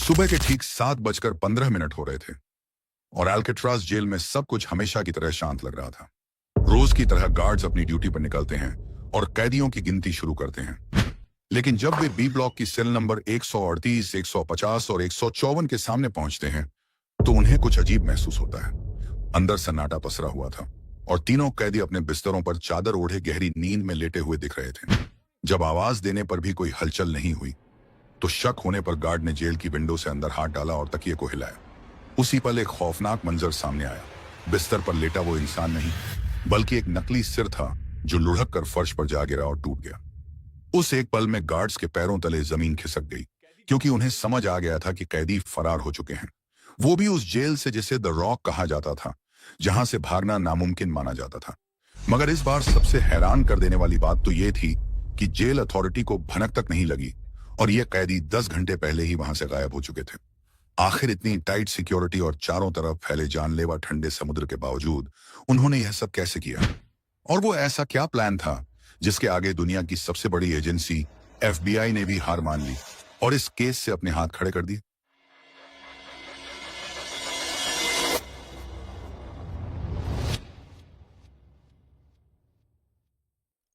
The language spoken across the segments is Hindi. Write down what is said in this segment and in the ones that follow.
सुबह के ठीक 7:15 हो रहे थे और अल्काट्राज जेल में सब कुछ हमेशा की तरह शांत लग रहा था। रोज की तरह गार्ड्स अपनी ड्यूटी पर निकलते हैं और कैदियों की गिनती शुरू करते हैं। लेकिन जब वे बी ब्लॉक की सेल नंबर 138, 150 और 154 के सामने पहुंचते हैं तो उन्हें कुछ अजीब महसूस होता है। अंदर सन्नाटा पसरा हुआ था और तीनों कैदी अपने बिस्तरों पर चादर ओढ़े गहरी नींद में लेटे हुए दिख रहे थे। जब आवाज देने पर भी कोई हलचल नहीं हुई तो शक होने पर गार्ड ने जेल की विंडो से अंदर हाथ डाला और तकिए को हिलाया। उसी पल एक खौफनाक मंजर सामने आया। बिस्तर पर लेटा वो इंसान नहीं बल्कि एक नकली सिर था जो लुढ़क कर फर्श पर जा गिरा और टूट गया। उस एक पल में गार्ड्स के पैरों तले जमीन खिसक गई, क्योंकि उन्हें समझ आ गया था कि कैदी फरार हो चुके हैं। वो भी उस जेल से जिसे द रॉक कहा जाता था, जहां से भागना नामुमकिन माना जाता था। मगर इस बार सबसे हैरान कर देने वाली बात तो ये थी कि जेल अथॉरिटी को भनक तक नहीं लगी और ये कैदी 10 घंटे पहले ही वहां से गायब हो चुके थे। आखिर इतनी टाइट सिक्योरिटी और चारों तरफ फैले जानलेवा ठंडे समुद्र के बावजूद उन्होंने यह सब कैसे किया? और वो ऐसा क्या प्लान था जिसके आगे दुनिया की सबसे बड़ी एजेंसी FBI ने भी हार मान ली और इस केस से अपने हाथ खड़े कर दिए?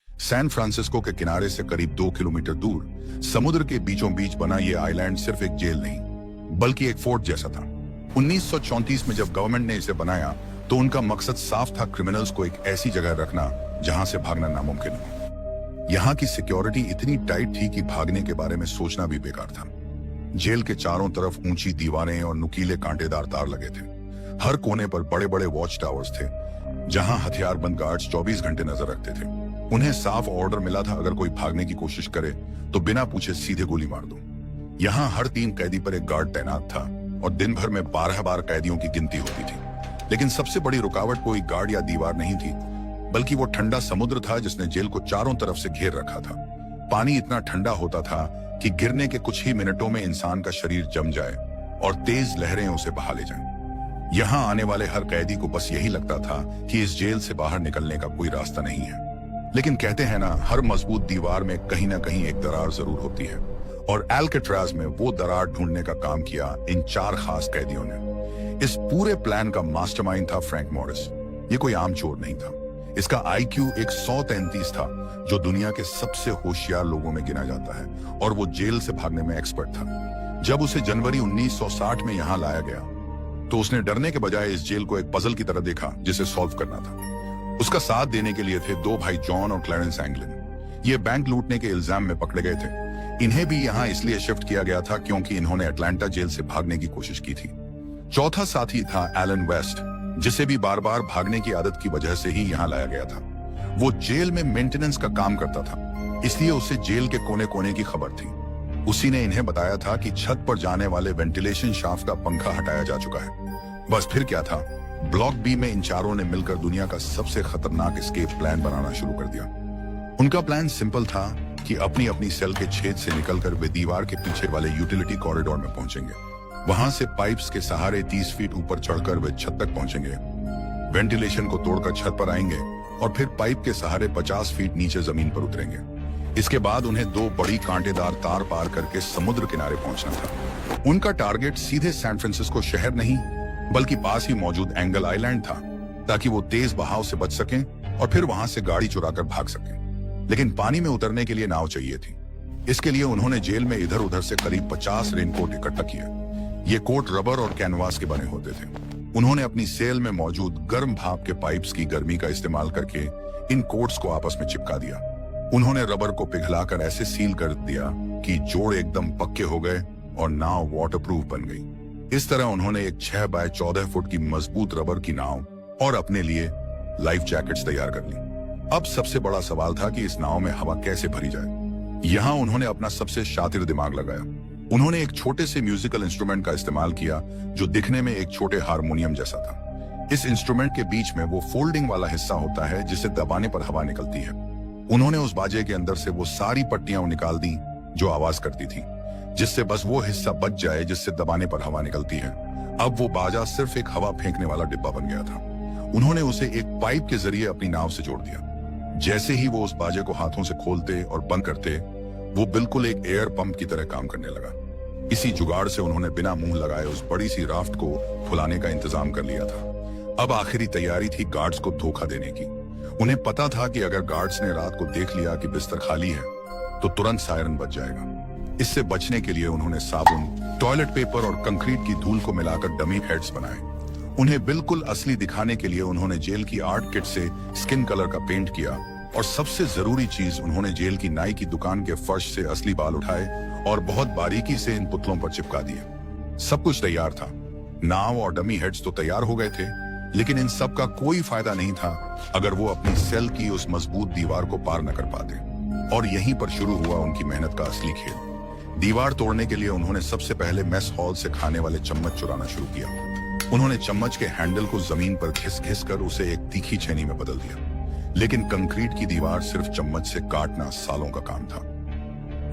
सैन फ्रांसिस्को के किनारे से करीब 2 किलोमीटर दूर समुद्र के बीचों बीच बना ये आइलैंड सिर्फ एक जेल नहीं बल्कि एक फोर्ट जैसा था। 1934 में जब गवर्नमेंट ने इसे बनाया तो उनका मकसद साफ था, क्रिमिनल्स को एक ऐसी जगह रखना जहां से भागना नामुमकिन हो। यहाँ की सिक्योरिटी इतनी टाइट थी कि भागने के बारे में सोचना भी बेकार था। जेल के चारों तरफ ऊंची दीवारें और नुकीले कांटेदार तार लगे थे। हर कोने पर बड़े बड़े वॉच टावर्स थे जहां हथियारबंद गार्ड्स 24 घंटे नजर रखते थे। उन्हें साफ ऑर्डर मिला था, अगर कोई भागने की कोशिश करे तो बिना पूछे सीधे गोली मार दो। यहाँ हर 3 कैदी पर एक गार्ड तैनात था और दिन भर में 12 बार कैदियों की गिनती होती थी। लेकिन सबसे बड़ी रुकावट कोई गार्ड या दीवार नहीं थी बल्कि वो ठंडा समुद्र था जिसने जेल को चारों तरफ से घेर रखा था। पानी इतना ठंडा होता था कि गिरने के कुछ ही मिनटों में इंसान का शरीर जम जाए और तेज लहरें उसे बहा ले जाएं। यहाँ आने वाले हर कैदी को बस यही लगता था कि इस जेल से बाहर निकलने का कोई रास्ता नहीं है। लेकिन कहते हैं ना, हर मजबूत दीवार में कहीं ना कहीं एक दरार जरूर होती है और अल्काट्राज में वो दरार ढूंढने का काम किया इन 4 खास कैदियों ने। इस पूरे प्लान का मास्टरमाइंड था फ्रैंक मॉरिस। ये कोई आम चोर नहीं था। इसका IQ 133 था, जो दुनिया के सबसे होशियार लोगों में गिना जाता है, और वो जेल से भागने में एक्सपर्ट था। जब उसे जनवरी 1960 में यहाँ लाया गया तो उसने डरने के बजाय इस जेल को एक पजल की तरह देखा जिसे सॉल्व करना था। उसका साथ देने के लिए थे 2 भाई जॉन और क्लैरेंस एंगलिन। ये बैंक लूटने के इल्जाम में पकड़े गए थे। इन्हें भी यहाँ इसलिए शिफ्ट किया गया था क्योंकि इन्होंने अटलांटा जेल से भागने की कोशिश की थी। चौथा साथी था एलन वेस्ट, जिसे भी बार बार भागने की आदत की वजह से ही यहाँ लाया गया था। वो जेल में मेंटेनेंस का काम करता था, इसलिए उसे जेल के कोने कोने की खबर थी। उसी ने इन्हें बताया था कि छत पर जाने वाले वेंटिलेशन शाफ्ट का पंखा हटाया जा चुका है। बस फिर क्या था, ब्लॉक बी में इन चारों ने मिलकर दुनिया का सबसे खतरनाक एस्केप प्लान बनाना शुरू कर दिया। उनका प्लान सिंपल था कि अपनी अपनी सेल के छेद से निकलकर वे दीवार के पीछे वाले यूटिलिटी कॉरिडोर में पहुंचेंगे। वहां से पाइप्स के सहारे 30 फीट ऊपर चढ़कर वे छत तक पहुंचेंगे। वेंटिलेशन को तोड़कर छत पर आएंगे और फिर पाइप के सहारे 50 फीट नीचे जमीन पर उतरेंगे। इसके बाद उन्हें 2 बड़ी कांटेदार तार पार करके समुद्र किनारे पहुंचना था। उनका टारगेट सीधे सैन फ्रांसिस्को शहर नहीं बल्कि पास ही मौजूद एंगल आइलैंड था, ताकि वो तेज बहाव से बच सकें और फिर वहां से गाड़ी चुराकर भाग सकें। लेकिन पानी में उतरने के लिए नाव चाहिए थी। इसके लिए उन्होंने जेल में इधर उधर से करीब 50 रेनकोट इकट्ठा किए। ये कोट रबर और कैनवास के बने होते थे। उन्होंने अपनी सेल में मौजूद गर्म भाप के पाइप्स की गर्मी का इस्तेमाल करके इन कोट्स को आपस में चिपका दिया। उन्होंने रबर को पिघलाकर ऐसे सील कर दिया कि जोड़ एकदम पक्के हो गए और नाव वाटरप्रूफ बन गई। इस तरह उन्होंने एक 6 बाय 14 फुट की मजबूत रबर की नाव और अपने लिए लाइफ जैकेट्स तैयार कर ली। अब सबसे बड़ा सवाल था कि इस नाव में हवा कैसे भरी जाए। यहाँ उन्होंने अपना सबसे शातिर दिमाग लगाया। उन्होंने एक छोटे से म्यूजिकल इंस्ट्रूमेंट का इस्तेमाल किया जो दिखने में एक छोटे हारमोनियम जैसा था। इस इंस्ट्रूमेंट के बीच में वो फोल्डिंग वाला हिस्सा होता है जिसे दबाने पर हवा निकलती है। उन्होंने उस बाजे के अंदर से वो सारी पट्टियां निकाल दी जो आवाज करती थी, जिससे बस वो हिस्सा बच जाए जिससे दबाने पर हवा निकलती है। अब वो बाजा सिर्फ एक हवा फेंकने वाला डिब्बा बन गया था। उन्होंने उसे एक पाइप के जरिए अपनी नाव से जोड़ दिया। जैसे ही वो उस बाजे को हाथों से खोलते और बंद करते, वो बिल्कुल एक एयर पंप की तरह काम करने लगा। इसी जुगाड़ से उन्होंने बिना मुंह लगाए उस बड़ी सी राफ्ट को फुलाने का इंतजाम कर लिया था। अब आखिरी तैयारी थी गार्ड्स को धोखा देने की। उन्हें पता था कि अगर गार्ड्स ने रात को देख लिया कि बिस्तर खाली है तो तुरंत सायरन बज जाएगा। इससे बचने के लिए उन्होंने साबुन, टॉयलेट पेपर और कंक्रीट की धूल को मिलाकर डमी हेड्स बनाए। उन्हें बिल्कुल असली दिखाने के लिए उन्होंने जेल की आर्ट किट से स्किन कलर का पेंट किया और सबसे जरूरी चीज, उन्होंने जेल की नाई की दुकान के फर्श से असली बाल उठाए और बहुत बारीकी से इन पुतलों पर चिपका दिए। सब कुछ तैयार था। नाव और डमी हेड्स तो तैयार हो गए थे, लेकिन इन सब का कोई फायदा नहीं था अगर वो अपनी सेल की उस मजबूत दीवार को पार न कर पाते। और यहीं पर शुरू हुआ उनकी मेहनत का असली खेल। दीवार तोड़ने के लिए उन्होंने सबसे पहले मेस हॉल से खाने वाले चम्मच चुराना शुरू किया। उन्होंने चम्मच के हैंडल को जमीन पर घिस घिस कर उसे एक तीखी छेनी में बदल दिया। लेकिन कंक्रीट की दीवार सिर्फ चम्मच से काटना सालों का काम था।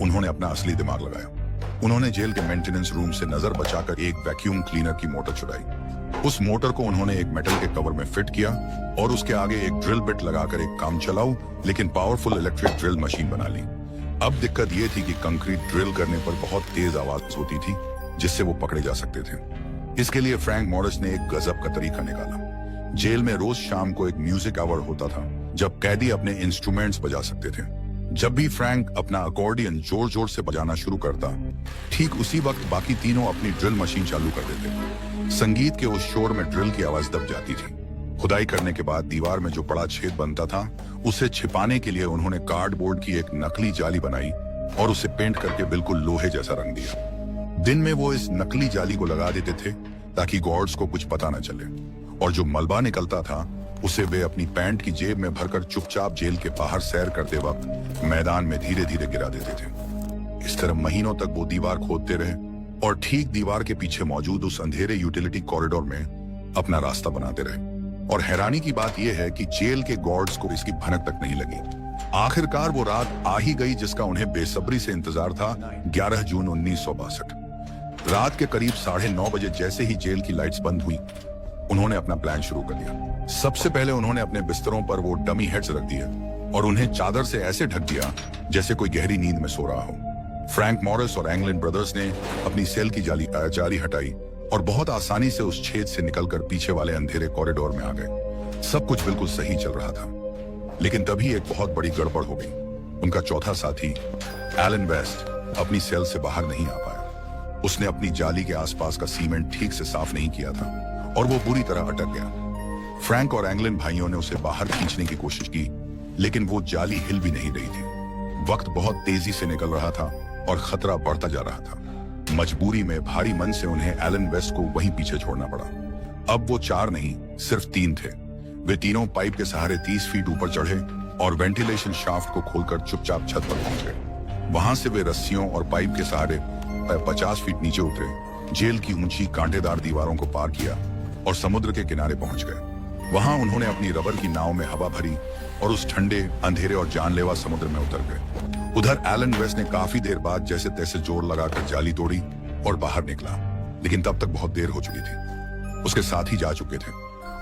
उन्होंने अपना असली दिमाग लगाया। उन्होंने जेल के मेंटेनेंस रूम से नजर बचाकर एक वैक्यूम क्लीनर की मोटर चुराई। उस मोटर को उन्होंने एक मेटल के कवर में फिट किया और उसके आगे एक ड्रिल बिट लगाकर एक काम चलाऊ लेकिन पावरफुल इलेक्ट्रिक ड्रिल मशीन बना ली। अब दिक्कत यह थी कि कंक्रीट ड्रिल करने पर बहुत तेज आवाज होती थी जिससे वो पकड़े जा सकते थे। इसके लिए फ्रैंक मॉरिस ने एक गजब का तरीका निकाला। जेल में रोज शाम को एक म्यूजिक आवर होता था जब कैदी अपने इंस्ट्रूमेंट्स बजा सकते थे। जब भी फ्रैंक अपना अकॉर्डियन जोर जोर से बजाना शुरू करता, ठीक उसी वक्त बाकी तीनों अपनी ड्रिल मशीन चालू कर देते। संगीत के उस शोर में ड्रिल की आवाज दब जाती थी। खुदाई करने के बाद दीवार में जो बड़ा छेद बनता था, उसे छिपाने के लिए उन्होंने कार्डबोर्ड की एक नकली जाली बनाई और उसे पेंट करके बिल्कुल लोहे जैसा रंग दिया। दिन में वो इस नकली जाली को लगा देते थे ताकि गार्ड्स को कुछ पता न चले, और जो मलबा निकलता था उसे वे अपनी पैंट की जेब में भरकर चुपचाप जेल के बाहर सैर करते वक्त मैदान में धीरे धीरे गिरा देते थे। इस तरह महीनों तक वो दीवार खोदते रहे और ठीक दीवार के पीछे मौजूद उस अंधेरे यूटिलिटी कॉरिडोर में अपना रास्ता बनाते रहे। और हैरानी की बात यह है कि जेल के गार्ड्स को इसकी भनक तक नहीं लगी। आखिरकार वो रात आ ही गई जिसका उन्हें बेसब्री से इंतजार था। 11 जून 1962 रात के करीब 9:30 बजे जैसे ही जेल की लाइट्स बंद हुई, उन्होंने अपना प्लान शुरू कर दिया। सबसे पहले उन्होंने अपने बिस्तरों पर वो डमी हेड्स रख दिए और उन्हें चादर से ऐसे ढक दिया जैसे कोई गहरी नींद में सो रहा हो। फ्रैंक मॉरिस और एंगलिन ब्रदर्स ने अपनी सेल की जाली हटाई और बहुत आसानी से उस छेद से निकलकर पीछे वाले अंधेरे कॉरिडोर में आ गए। सब कुछ बिल्कुल सही चल रहा था, लेकिन तभी एक बहुत बड़ी गड़बड़ हो गई। उनका चौथा साथी एलन वेस्ट अपनी सेल से बाहर नहीं आ पाया। उसने अपनी जाली के आसपास का सीमेंट ठीक से साफ नहीं किया था और वो बुरी तरह अटक गया। फ्रैंक और एंगलिन भाइयों ने उसे बाहर खींचने की कोशिश की, लेकिन वो जाली हिल भी नहीं रही थी। वक्त बहुत तेजी से निकल रहा था और खतरा बढ़ता जा रहा था। मजबूरी में भारी मन से उन्हें एलन वेस्ट को वहीं पीछे छोड़ना पड़ा। अब वो 4 नहीं, सिर्फ 3 थे। वे तीनों पाइप के सहारे 30 फीट ऊपर चढ़े और वेंटिलेशन शाफ्ट को खोलकर चुपचाप छत पर पहुंच गए। वहां से वे रस्सियों और पाइप के सहारे 50 फीट नीचे उतरे, जेल की ऊंची कांटेदार दीवारों को पार किया और समुद्र के किनारे पहुंच गए। वहां उन्होंने अपनी रबर की नाव में हवा भरी और उस ठंडे, अंधेरे और जानलेवा समुद्र में उतर गए। उधर एलन वेस्ट ने काफी देर बाद जैसे तैसे जोर लगाकर जाली तोड़ी और बाहर निकला, लेकिन तब तक बहुत देर हो चुकी थी। उसके साथ ही जा चुके थे।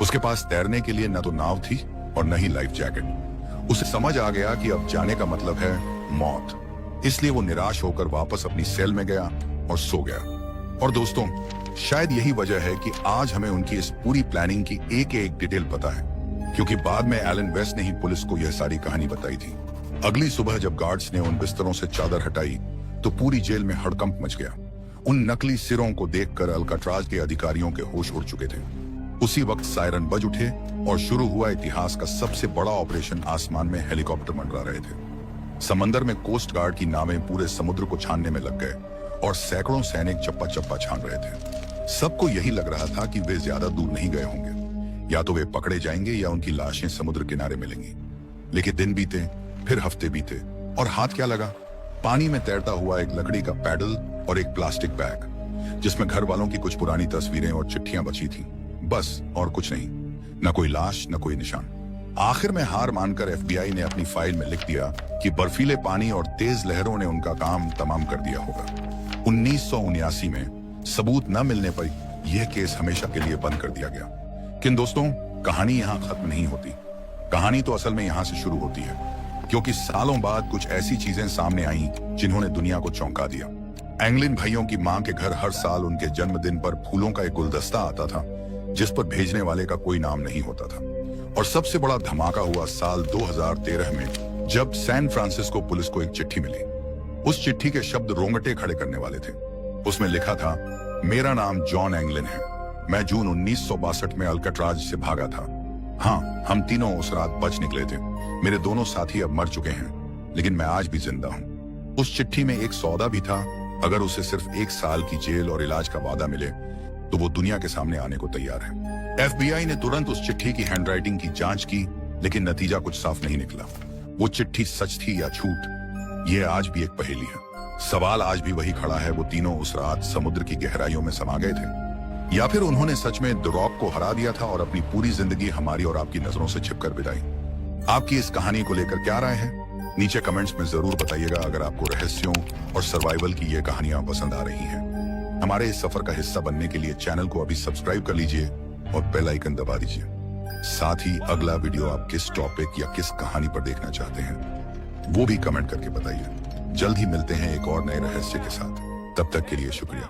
उसके पास तैरने के लिए न तो नाव थी और न ही लाइफ जैकेट। उसे समझ आ गया कि अब जाने का मतलब है मौत। इसलिए वो निराश होकर वापस अपनी सेल में गया और सो गया। और दोस्तों, शायद यही वजह है कि आज हमें उनकी इस पूरी प्लानिंग की एक एक डिटेल पता है, क्योंकि बाद में एलन वेस्ट ने ही पुलिस को यह सारी कहानी बताई थी। अगली सुबह जब गार्ड्स ने उन बिस्तरों से चादर हटाई तो पूरी जेल में हड़कंप मच गया। उन नकली सिरों को देखकर अल्काट्राज के अधिकारियों के होश उड़ चुके थे। उसी वक्त सायरन बज उठे और शुरू हुआ इतिहास का सबसे बड़ा ऑपरेशन। आसमान में हेलीकॉप्टर मंडरा रहे थे। समंदर में कोस्ट गार्ड की नावें पूरे समुद्र को छानने में लग गए और सैकड़ों सैनिक चप्पा चप्पा छान रहे थे। सबको यही लग रहा था कि वे ज्यादा दूर नहीं गए होंगे, या तो वे पकड़े जाएंगे या उनकी लाशें समुद्र किनारे मिलेंगी। लेकिन दिन बीते, फिर हफ्ते बीते और हाथ क्या लगा, पानी में तैरता हुआ एक लकड़ी का पैडल और एक प्लास्टिक बैग जिसमें घर वालों की कुछ पुरानी तस्वीरें और चिट्ठियां बची थी, बस और कुछ नहीं। न कोई लाश, न कोई निशान। आखिर में हार मानकर एफबीआई ने अपनी फाइल में लिख दिया कि बर्फीले पानी और तेज लहरों ने उनका काम तमाम कर दिया होगा। 1979 में सबूत न मिलने पर यह केस हमेशा के लिए बंद कर दिया गया। किन दोस्तों, कहानी यहाँ खत्म नहीं होती। कहानी तो असल में यहाँ से शुरू होती है, क्योंकि सालों बाद कुछ ऐसी चीजें सामने आई जिन्होंने दुनिया को चौंका दिया। एंगलिन भाइयों की मां के घर हर साल उनके जन्मदिन पर फूलों का एक गुलदस्ता आता था जिस पर भेजने वाले का कोई नाम नहीं होता था। और सबसे बड़ा धमाका हुआ साल 2013 में जब सैन फ्रांसिस्को पुलिस को एक चिट्ठी मिली। उस चिट्ठी के शब्द रोंगटे खड़े करने वाले थे। उसमें लिखा था, मेरा नाम जॉन एंगलिन है, मैं जून 1962 में अल्काट्राज से भागा था। हाँ, हम तीनों उस रात बच निकले थे। मेरे दोनों साथी अब मर चुके हैं, लेकिन मैं आज भी जिंदा हूँ। उस चिट्ठी में एक सौदा भी था, अगर उसे सिर्फ 1 साल की जेल और इलाज का वादा मिले तो वो दुनिया के सामने आने को तैयार है। FBI ने तुरंत उस चिट्ठी की हैंडराइटिंग की जांच की, लेकिन नतीजा कुछ साफ नहीं निकला। वो चिट्ठी सच थी या झूठ, ये आज भी एक पहेली है। सवाल आज भी वही खड़ा है, वो तीनों उस रात समुद्र की गहराइयों में समा गए थे, या फिर उन्होंने सच में द रॉक को हरा दिया था और अपनी पूरी जिंदगी हमारी और आपकी नजरों से छिपकर बिताई। आपकी इस कहानी को लेकर क्या राय है, नीचे कमेंट्स में जरूर बताइएगा। अगर आपको रहस्यों और सर्वाइवल की ये कहानियां पसंद आ रही हैं, हमारे इस सफर का हिस्सा बनने के लिए चैनल को अभी सब्सक्राइब कर लीजिए और बेल आइकन दबा दीजिए। साथ ही अगला वीडियो आप किस टॉपिक या किस कहानी पर देखना चाहते हैं वो भी कमेंट करके बताइए। जल्द ही मिलते हैं एक और नए रहस्य के साथ, तब तक के लिए शुक्रिया।